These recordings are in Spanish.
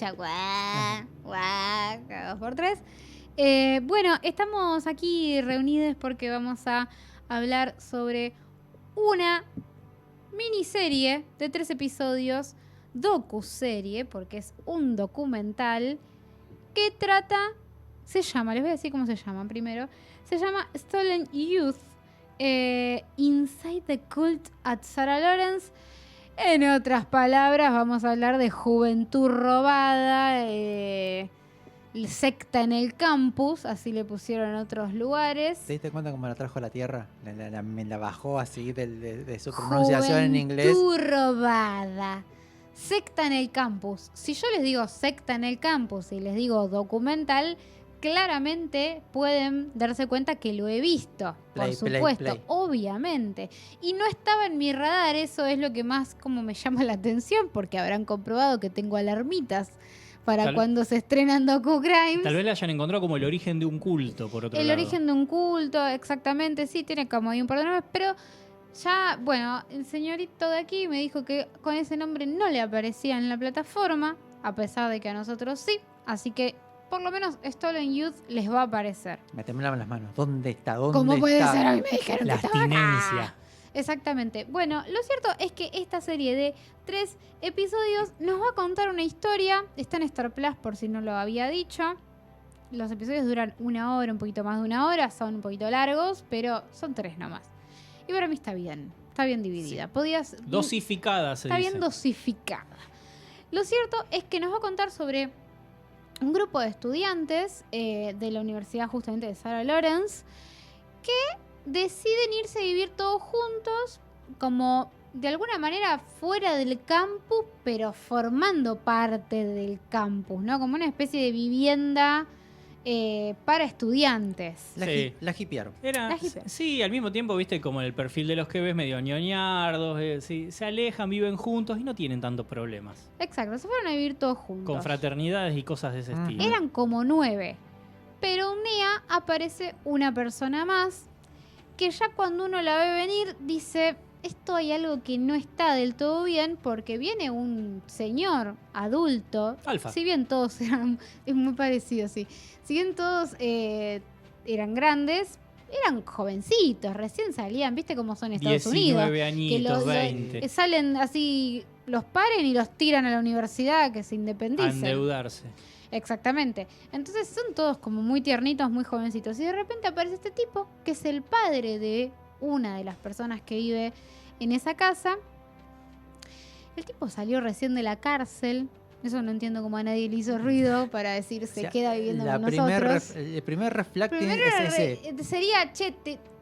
escucha guau, guau, cada 2x3. Bueno, estamos aquí reunidos porque vamos a hablar sobre una miniserie de 3 episodios, docuserie, porque es un documental que trata, les voy a decir cómo se llama primero, se llama Stolen Youth, Inside the Cult at Sarah Lawrence. En otras palabras, vamos a hablar de juventud robada, secta en el campus, así le pusieron en otros lugares. ¿Te diste cuenta cómo la trajo a la tierra? Me la bajó así de su pronunciación en inglés. Juventud robada. Secta en el campus. Si yo les digo secta en el campus y les digo documental, claramente pueden darse cuenta que lo he visto, por supuesto, obviamente. Y no estaba en mi radar, eso es lo que más como me llama la atención, porque habrán comprobado que tengo alarmitas para cuando se estrenan docu-crimes. Tal vez le hayan encontrado como el origen de un culto, por otro lado. El origen de un culto, exactamente, sí, tiene como ahí un par de nombres, pero ya, bueno, el señorito de aquí me dijo que con ese nombre no le aparecía en la plataforma, a pesar de que a nosotros sí, así que por lo menos Stolen Youth les va a aparecer. Me temblaban las manos. ¿Dónde está? ¿Dónde ¿Cómo puede está? ser? A mí me dijeron la que estaba acá. abstinencia. Exactamente. Bueno, lo cierto es que esta serie de 3 episodios nos va a contar una historia. Está en Star Plus por si no lo había dicho. Los episodios duran 1 hora, un poquito más de 1 hora. Son un poquito largos, pero son 3 nomás. Y para mí está bien. Está bien dividida. Sí. Dosificada, se dice. Está bien dosificada. Lo cierto es que nos va a contar sobre un grupo de estudiantes de la Universidad justamente de Sarah Lawrence que deciden irse a vivir todos juntos, como de alguna manera fuera del campus, pero formando parte del campus, ¿no? Como una especie de vivienda para estudiantes. La hipearon. Sí, al mismo tiempo, viste, como el perfil de los que ves, medio ñoñardos, sí, se alejan, viven juntos y no tienen tantos problemas. Exacto, se fueron a vivir todos juntos. Con fraternidades y cosas de ese estilo. Eran como 9, pero un día aparece una persona más que ya cuando uno la ve venir dice, esto hay algo que no está del todo bien, porque viene un señor adulto. Alfa. Si bien todos eran, es muy parecido, sí. Si bien todos eran grandes, eran jovencitos, recién salían, ¿viste cómo son Estados 19 Unidos? añitos, 20. Salen así, los paren y los tiran a la universidad, que se independicen. A endeudarse. Exactamente. Entonces son todos como muy tiernitos, muy jovencitos. Y de repente aparece este tipo, que es el padre de una de las personas que vive en esa casa. El tipo salió recién de la cárcel. Eso no entiendo cómo a nadie le hizo ruido para decir se queda viviendo con nosotros. El primer reflecting es ese. Sería,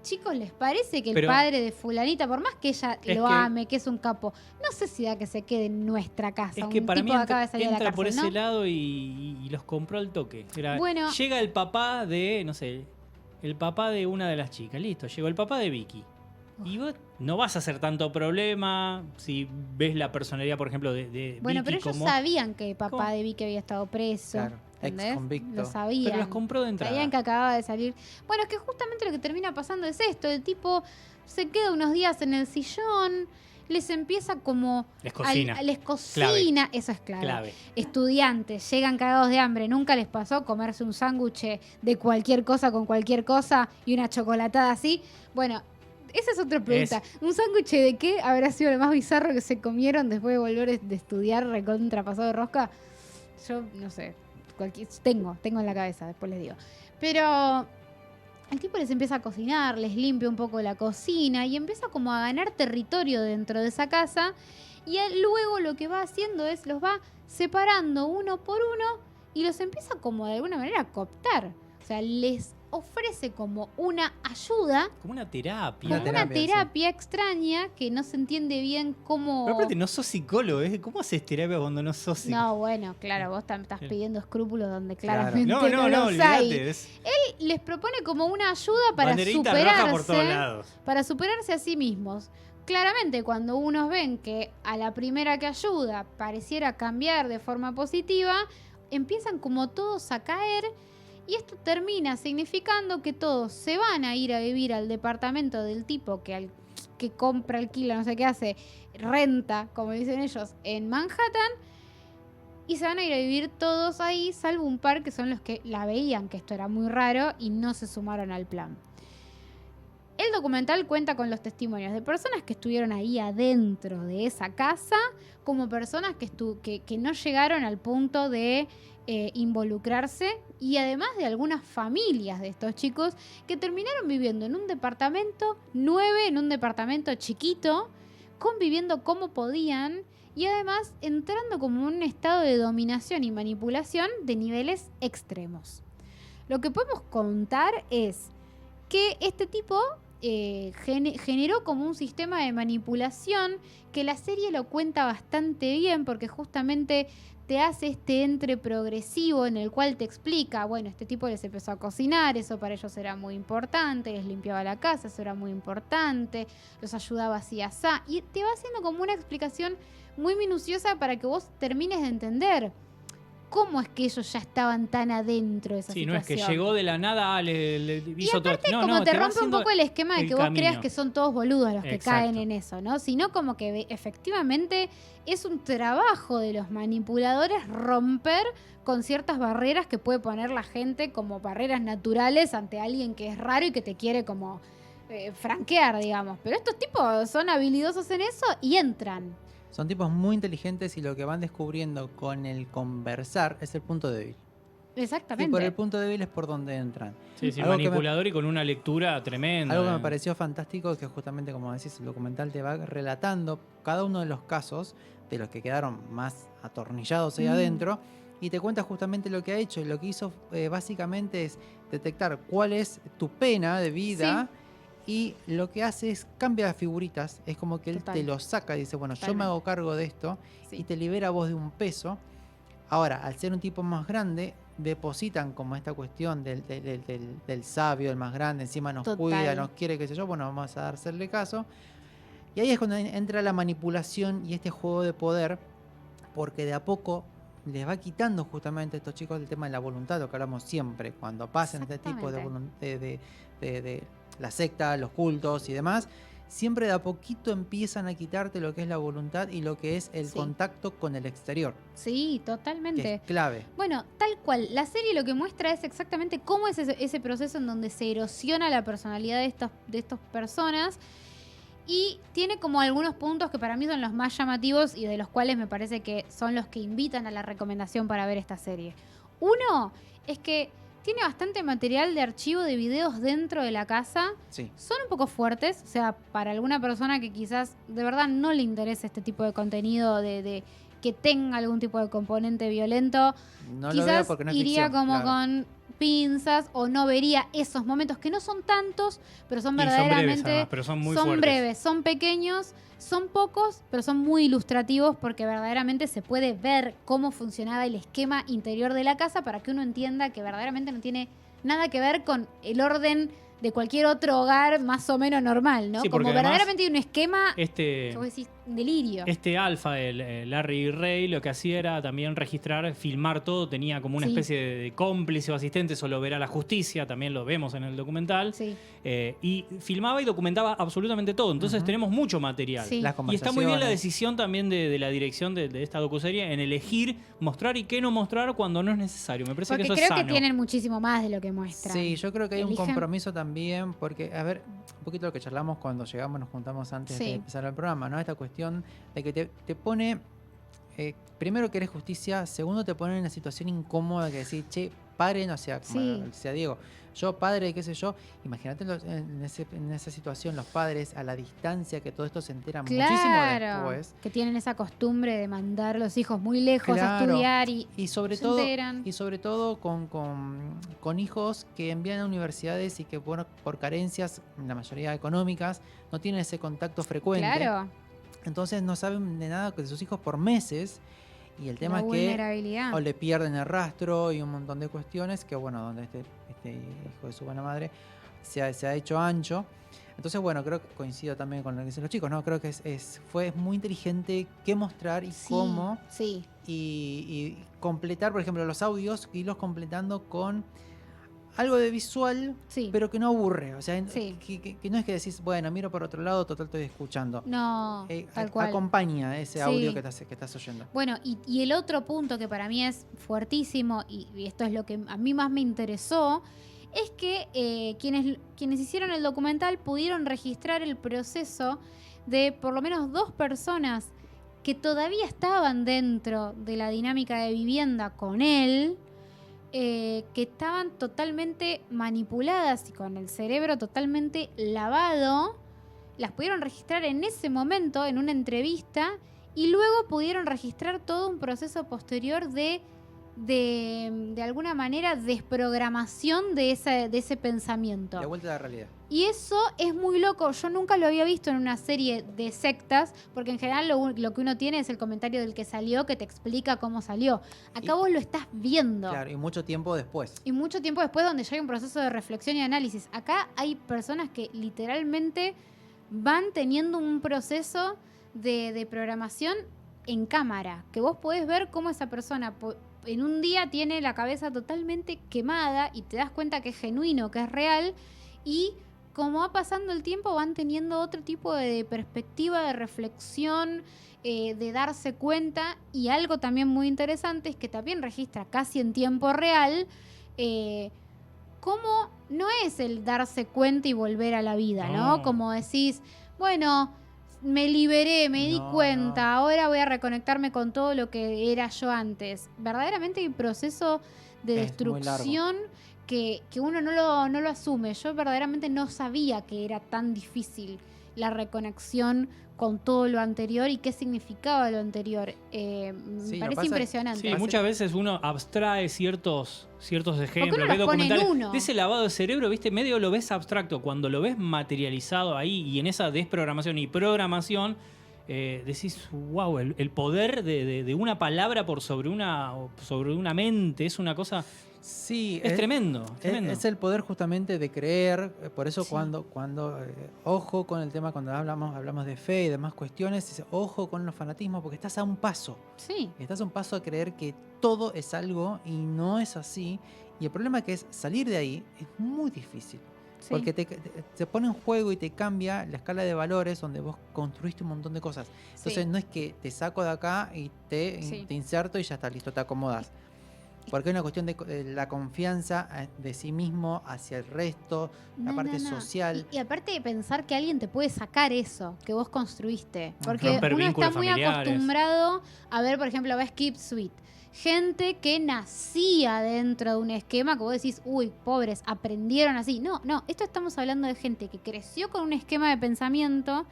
chicos, ¿les parece que el padre de fulanita, por más que ella lo ame, que es un capo, no sé si da que se quede en nuestra casa? Es que un para tipo mí acaba de salir de la entra cárcel, por ese ¿no? lado y los compró al toque. Bueno, llega el papá de, no sé, el papá de una de las chicas. Listo, llegó el papá de Vicky. Y vos no vas a hacer tanto problema si ves la personalidad, por ejemplo, de bueno, Vicky. pero ellos sabían que el papá de Vicky había estado preso. Claro, ¿entendés? ex-convicto. Lo sabían. Pero los compró de entrada. Sabían que acababa de salir. Bueno, es que justamente lo que termina pasando es esto. El tipo se queda unos días en el sillón, les empieza como... Les cocina. Les cocina, eso es clave. Estudiantes, llegan cagados de hambre. ¿Nunca les pasó comerse un sándwich de cualquier cosa con cualquier cosa y una chocolatada así? Bueno, esa es otra pregunta. ¿Un sándwich de qué habrá sido lo más bizarro que se comieron después de volver de estudiar recontra pasado de rosca? Yo no sé. Tengo en la cabeza, después les digo. Pero el tipo les empieza a cocinar, les limpia un poco la cocina y empieza como a ganar territorio dentro de esa casa. Y él luego lo que va haciendo es los va separando uno por uno y los empieza como de alguna manera a cooptar. O sea, les ofrece como una ayuda. Como una terapia. Como una terapia extraña que no se entiende bien cómo... Pero aparte no sos psicólogo, ¿eh? ¿Cómo haces terapia cuando no sos psicólogo? No, bueno, claro, vos estás pidiendo escrúpulos donde claramente no los hay. Olvídate. Él les propone como una ayuda para banderita roja por todos superarse, lados. para superarse a sí mismos. Claramente, cuando unos ven que a la primera que ayuda pareciera cambiar de forma positiva, empiezan como todos a caer. Y esto termina significando que todos se van a ir a vivir al departamento del tipo que compra, alquila, no sé qué hace, renta, como dicen ellos, en Manhattan. y se van a ir a vivir todos ahí, salvo un par que son los que la veían que esto era muy raro y no se sumaron al plan. El documental cuenta con los testimonios de personas que estuvieron ahí adentro de esa casa, como personas que no llegaron al punto de involucrarse, y además de algunas familias de estos chicos que terminaron viviendo en un departamento 9, en un departamento chiquito, conviviendo como podían y además entrando como en un estado de dominación y manipulación de niveles extremos. Lo que podemos contar es que este tipo generó como un sistema de manipulación que la serie lo cuenta bastante bien, porque justamente te hace este entre progresivo en el cual te explica, bueno, este tipo les empezó a cocinar, eso para ellos era muy importante, les limpiaba la casa, eso era muy importante, los ayudaba así, asá, y te va haciendo como una explicación muy minuciosa para que vos termines de entender cómo es que ellos ya estaban tan adentro de esa situación. Sí, no es que llegó de la nada, le hizo y aparte, todo. como te rompe un poco el esquema de que vos creas que son todos boludos los que caen en eso, ¿no? Sino como que efectivamente es un trabajo de los manipuladores romper con ciertas barreras que puede poner la gente como barreras naturales ante alguien que es raro y que te quiere como franquear, digamos. Pero estos tipos son habilidosos en eso y entran. Son tipos muy inteligentes y lo que van descubriendo con el conversar es el punto débil. Exactamente. Y por el punto débil es por donde entran. Sí, manipulador y con una lectura tremenda. Algo que me pareció fantástico es que justamente, como decís, el documental te va relatando cada uno de los casos de los que quedaron más atornillados ahí adentro, y te cuenta justamente lo que ha hecho. Y lo que hizo básicamente es detectar cuál es tu pena de vida. Sí. Y lo que hace es cambia las figuritas. Es como que él te lo saca y dice, bueno, yo me hago cargo de esto, y te libera a vos de un peso. Ahora, al ser un tipo más grande, depositan como esta cuestión del sabio, el más grande, encima nos cuida, nos quiere, qué sé yo, bueno, vamos a hacerle caso. Y ahí es cuando entra la manipulación y este juego de poder, porque de a poco les va quitando justamente a estos chicos el tema de la voluntad, lo que hablamos siempre, cuando pasan este tipo de la secta, los cultos y demás, siempre de a poquito empiezan a quitarte lo que es la voluntad y lo que es el contacto con el exterior. Sí, totalmente. Que es clave. Bueno, tal cual. La serie lo que muestra es exactamente cómo es ese proceso en donde se erosiona la personalidad de estas personas. Y tiene como algunos puntos que para mí son los más llamativos y de los cuales me parece que son los que invitan a la recomendación para ver esta serie. Uno es que tiene bastante material de archivo de videos dentro de la casa. Sí. Son un poco fuertes, o sea, para alguna persona que quizás de verdad no le interese este tipo de contenido de que tenga algún tipo de componente violento, no quizás lo veo no iría ficción, como con pinzas o no vería esos momentos que no son tantos, pero son verdaderamente son breves, además, pero son muy son fuertes. Breves, son pequeños, son pocos, pero son muy ilustrativos porque verdaderamente se puede ver cómo funcionaba el esquema interior de la casa para que uno entienda que verdaderamente no tiene nada que ver con el orden de cualquier otro hogar más o menos normal, ¿no? Sí, como verdaderamente hay un esquema, que vos decís, delirio. Este alfa, el Larry Ray, lo que hacía era también registrar, filmar todo, tenía como una especie de cómplice o asistente, eso lo verá la justicia, también lo vemos en el documental, y filmaba y documentaba absolutamente todo, entonces tenemos mucho material. Sí. Y está muy bien la decisión también de la dirección de esta docuserie en elegir mostrar y qué no mostrar cuando no es necesario. Me parece porque que eso es sano. Creo que tienen muchísimo más de lo que muestran. Sí, yo creo que hay un compromiso también, porque, a ver, un poquito lo que charlamos cuando llegamos, nos juntamos antes de empezar el programa, ¿no? Esta cuestión de que te pone, primero que eres justicia, segundo te pone en una situación incómoda que decir, che, paren, o sea, como decía Diego, yo padre, qué sé yo, imagínate en esa situación los padres a la distancia que todo esto se entera muchísimo después. Que tienen esa costumbre de mandar a los hijos muy lejos a estudiar y sobre se todo enteran. Y sobre todo con hijos que envían a universidades y que por carencias, la mayoría económicas, no tienen ese contacto frecuente. Claro. Entonces no saben de nada de sus hijos por meses. Y el tema es que o le pierden el rastro y un montón de cuestiones que, bueno, donde este hijo de su buena madre se ha hecho ancho. Entonces, bueno, creo que coincido también con lo que dicen los chicos, ¿no? Creo que fue muy inteligente qué mostrar y cómo. Sí. Y completar, por ejemplo, los audios, irlos completando con algo de visual, sí. pero que no aburre. O sea, sí. que no es que decís, bueno, miro por otro lado, total estoy escuchando. No, tal cual. Acompaña ese audio que estás oyendo. Bueno, y el otro punto que para mí es fuertísimo, y esto es lo que a mí más me interesó, es que quienes hicieron el documental pudieron registrar el proceso de por lo menos 2 personas que todavía estaban dentro de la dinámica de vivienda con él, que estaban totalmente manipuladas y con el cerebro totalmente lavado. Las pudieron registrar en ese momento, en una entrevista, y luego pudieron registrar todo un proceso posterior de alguna manera, desprogramación de ese pensamiento. De vuelta a la realidad. Y eso es muy loco. Yo nunca lo había visto en una serie de sectas, porque en general lo que uno tiene es el comentario del que salió, que te explica cómo salió. Acá vos lo estás viendo. Claro, y mucho tiempo después. Y mucho tiempo después, donde ya hay un proceso de reflexión y análisis. Acá hay personas que literalmente van teniendo un proceso de programación en cámara, que vos podés ver cómo esa persona en un día tiene la cabeza totalmente quemada y te das cuenta que es genuino, que es real, y como va pasando el tiempo van teniendo otro tipo de perspectiva, de reflexión, de darse cuenta. Y algo también muy interesante es que también registra casi en tiempo real cómo no es el darse cuenta y volver a la vida, ¿no? Como decís, bueno, me liberé, me di cuenta, ahora voy a reconectarme con todo lo que era yo antes. Verdaderamente hay un proceso de destrucción que uno no lo asume. Yo verdaderamente no sabía que era tan difícil la reconexión con todo lo anterior y qué significaba lo anterior. Me parece impresionante. Sí, muchas veces uno abstrae ciertos ejemplos, ve documentales. De ese lavado de cerebro, viste, medio lo ves abstracto. Cuando lo ves materializado ahí y en esa desprogramación y programación, decís, wow, el poder de una palabra sobre una mente es una cosa. Sí, es tremendo. Es el poder justamente de creer. Por eso cuando ojo con el tema, cuando hablamos de fe y demás cuestiones, ojo con los fanatismos, porque estás a un paso. Sí. Estás a un paso a creer que todo es algo y no es así. Y el problema que es salir de ahí es muy difícil. Sí. Porque te pone en juego y te cambia la escala de valores donde vos construiste un montón de cosas. Entonces no es que te saco de acá y te inserto y ya está, listo, te acomodas. Porque es una cuestión de la confianza de sí mismo hacia el resto, la parte social. Y aparte de pensar que alguien te puede sacar eso que vos construiste. Porque uno está muy acostumbrado a ver, por ejemplo, ves Keep Sweet. Gente que nacía dentro de un esquema que vos decís, uy, pobres, aprendieron así. No, esto estamos hablando de gente que creció con un esquema de pensamiento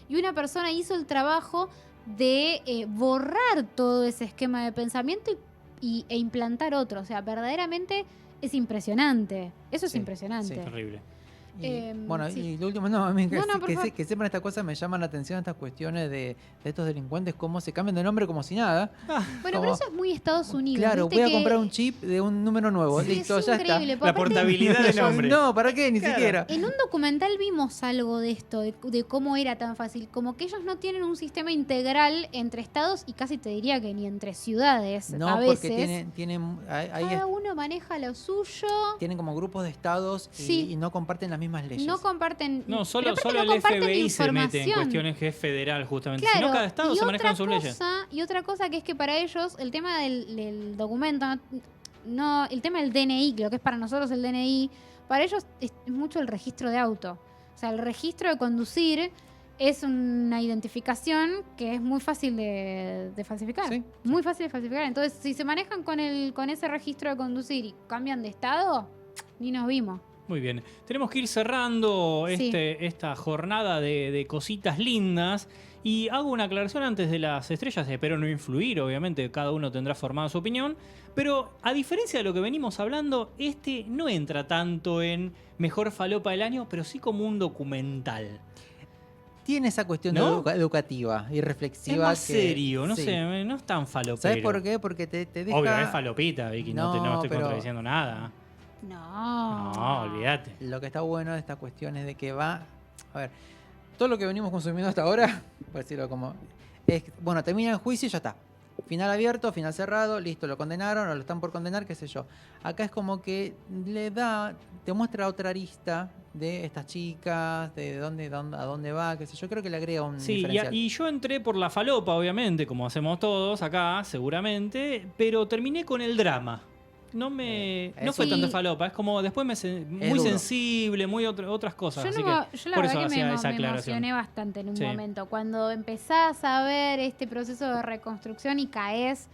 y una persona hizo el trabajo de borrar todo ese esquema de pensamiento e implantar otro. O sea, verdaderamente es impresionante. Eso es impresionante. Sí, terrible. Y lo último, a mí que sepan esta cosa, me llaman la atención estas cuestiones de estos delincuentes, cómo se cambian de nombre como si nada. Bueno, pero eso es muy Estados Unidos. Claro, voy a comprar un chip de un número nuevo. Listo, ya está. La portabilidad del nombre. No, ¿para qué? Ni siquiera. En un documental vimos algo de esto, de cómo era tan fácil. Como que ellos no tienen un sistema integral entre estados y casi te diría que ni entre ciudades. No, a veces. Porque tienen cada uno maneja lo suyo. Tienen como grupos de estados y no comparten las mismas leyes. No comparten. No, solo el FBI se mete en cuestiones que es federal, justamente. Claro, si no, cada estado se maneja con sus leyes. Y otra cosa que es que para ellos, el tema del documento, el tema del DNI, lo que es para nosotros el DNI, para ellos es mucho el registro de auto. O sea, el registro de conducir es una identificación que es muy fácil de falsificar. Sí. Muy fácil de falsificar. Entonces, si se manejan con ese registro de conducir y cambian de estado, ni nos vimos. Muy bien. Tenemos que ir cerrando esta jornada de cositas lindas. Y hago una aclaración antes de las estrellas. Espero no influir, obviamente. Cada uno tendrá formada su opinión. Pero a diferencia de lo que venimos hablando, no entra tanto en mejor falopa del año, pero sí como un documental. Tiene esa cuestión educativa y reflexiva. Es más serio, no sé, no es tan falopero. ¿Sabes por qué? Porque te deja... Obvio, es falopita, Vicky, no estoy contradiciendo nada. No, olvídate. Lo que está bueno de esta cuestión es de que va... A ver, todo lo que venimos consumiendo hasta ahora, por decirlo como... termina el juicio y ya está. final abierto, final cerrado, listo, lo condenaron o lo están por condenar, qué sé yo. Acá es como que te muestra otra arista de estas chicas, de a dónde va, qué sé yo. Creo que le agrega un diferencial. Y yo entré por la falopa, obviamente, como hacemos todos acá, seguramente, pero terminé con el drama. No fue tanto falopa, es como después muy sensible, muy otras cosas. Yo la verdad que me emocioné bastante en un momento. Cuando empezás a ver este proceso de reconstrucción y caes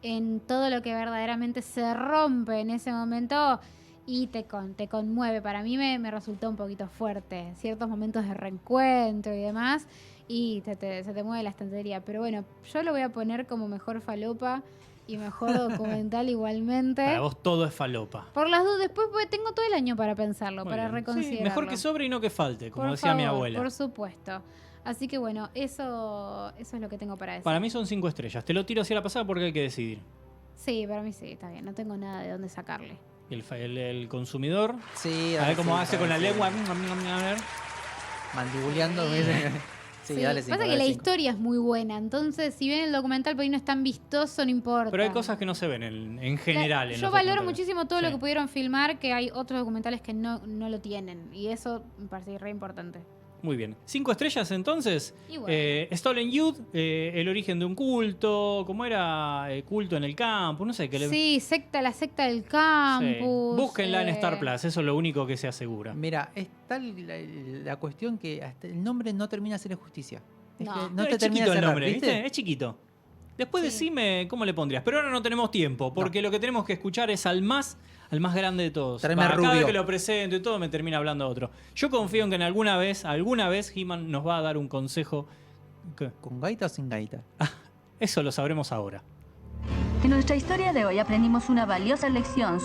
en todo lo que verdaderamente se rompe en ese momento y te conmueve. Para mí me resultó un poquito fuerte. Ciertos momentos de reencuentro y demás, y se te mueve la estantería. Pero bueno, yo lo voy a poner como mejor falopa y mejor documental igualmente. Para vos todo es falopa. Por las dudas, después tengo todo el año para pensarlo, para reconsiderarlo. Sí, mejor que sobre y no que falte, como decía mi abuela. Por supuesto. Así que bueno, eso es lo que tengo para decir. Para mí son 5 estrellas. Te lo tiro hacia la pasada porque hay que decidir. Sí, para mí sí, está bien. No tengo nada de dónde sacarle. El consumidor. Sí, a ver cómo hace con la lengua. A ver. Mandibuleando. Sí, dale 5. Pasa que la historia es muy buena, entonces si bien el documental por ahí no es tan vistoso, no importa. Pero hay cosas que no se ven en general. Yo valoro muchísimo todo lo que pudieron filmar, que hay otros documentales que no lo tienen, y eso me parece re importante. Muy bien. 5 estrellas entonces. Bueno. Stolen Youth, el origen de un culto, ¿cómo era? Culto en el campo, no sé qué. Sí, la secta del campus. Sí. Búsquenla en Star Plus, eso es lo único que se asegura. Mira, está la cuestión que hasta el nombre no termina de ser justicia. No te termina de cerrar, el nombre, ¿viste? Es chiquito. Después decime cómo le pondrías. Pero ahora no tenemos tiempo, porque lo que tenemos que escuchar es al más grande de todos. Cada vez que lo presento y todo me termina hablando otro. Yo confío en que alguna vez He-Man nos va a dar un consejo. ¿Qué? ¿Con gaita o sin gaita? Eso lo sabremos ahora. En nuestra historia de hoy aprendimos una valiosa lección.